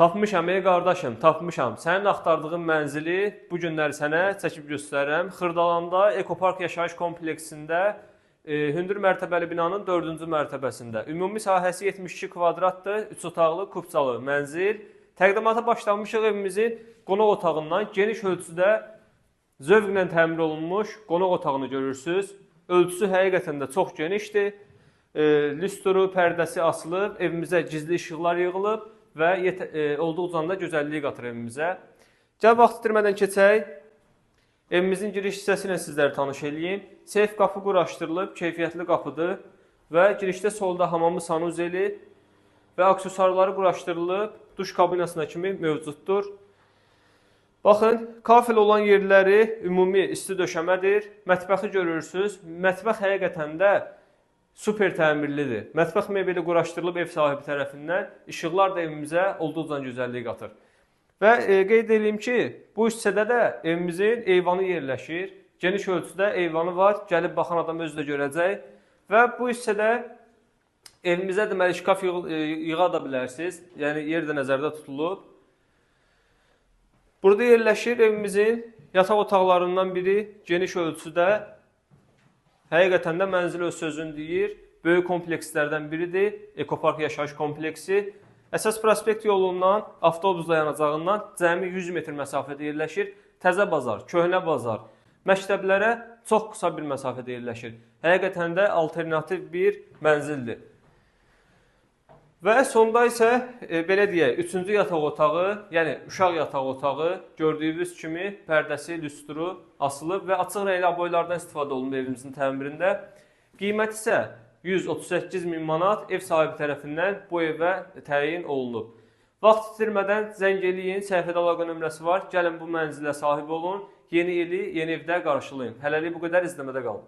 Tapmışam ey qardaşım, tapmışam. Sənin axtardığın mənzili bu günləri sənə çəkib göstərirəm. Xırdalanda Ekopark yaşayış kompleksində hündür mərtəbəli binanın 4-cü mərtəbəsində. Ümumi sahəsi 72 kvadratdır, 3 otaqlı, kubcalı mənzil. Təqdimata başlamışıq evimizin qonaq otağından geniş ölçüdə zövqlə təmir olunmuş qonaq otağını görürsünüz. Ölçüsü həqiqətən də çox genişdir. Lüstru, pərdəsi asılıb, evimizə gizli işıqlar yığılıb və olduqca da gözəlliyi qatır evimizə. Gəl vaxt itirmədən keçək. Evimizin giriş hissəsi ilə sizləri tanış edeyim. Seyf qapı quraşdırılıb, keyfiyyətli qapıdır və girişdə solda hamamı sanuzeli və aksesuarları quraşdırılıb, duş kabinasına kimi mövcuddur. Baxın, kafel olan yerləri ümumi isti döşəmədir. Mətbəxi görürsünüz. Mətbəx həqiqətən də super təmirlidir. Mətbəx mebeli quraşdırılıb ev sahibi tərəfindən. İşıqlar da evimizə olduqca gözəllik qatır. Və qeyd edeyim ki, bu hissədə də evimizin eyvanı yerləşir. Geniş ölçüdə eyvanı var. Gəlib baxan adam özü də görəcək. Və bu hissədə evimizə deməli şkaf yığa da bilərsiniz. Yəni yer də nəzərdə tutulub. Burada yerləşir evimizin yataq otaqlarından biri geniş ölçüdə. Həqiqətən də mənzil öz sözünü deyir. Böyük komplekslərdən biridir. Ekopark yaşayış kompleksi. Əsas prospekt yolundan, avtobus dayanacağından cəmi 100 metr məsafədə yerləşir. Təzə bazar, köhnə bazar, məktəblərə çox qısa bir məsafədə yerləşir. Həqiqətən də alternativ bir mənzildir. Və sonda isə, belə deyək, 3-cü yataq otağı, yəni uşaq yataq otağı gördüyünüz kimi pərdəsi, lüstru asılıb və açıq rəngli aboylardan istifadə olunub evimizin təmirində. Qiyməti isə 138 min manat ev sahibi tərəfindən bu evə təyin olunub. Vaxt itirmədən zəng eləyin, səhifədə əlaqə nömrəsi var. Gəlin bu mənzilə sahib olun, yeni ili yeni evdə qarşılayın. Hələlik bu qədər, izləmədə qalın.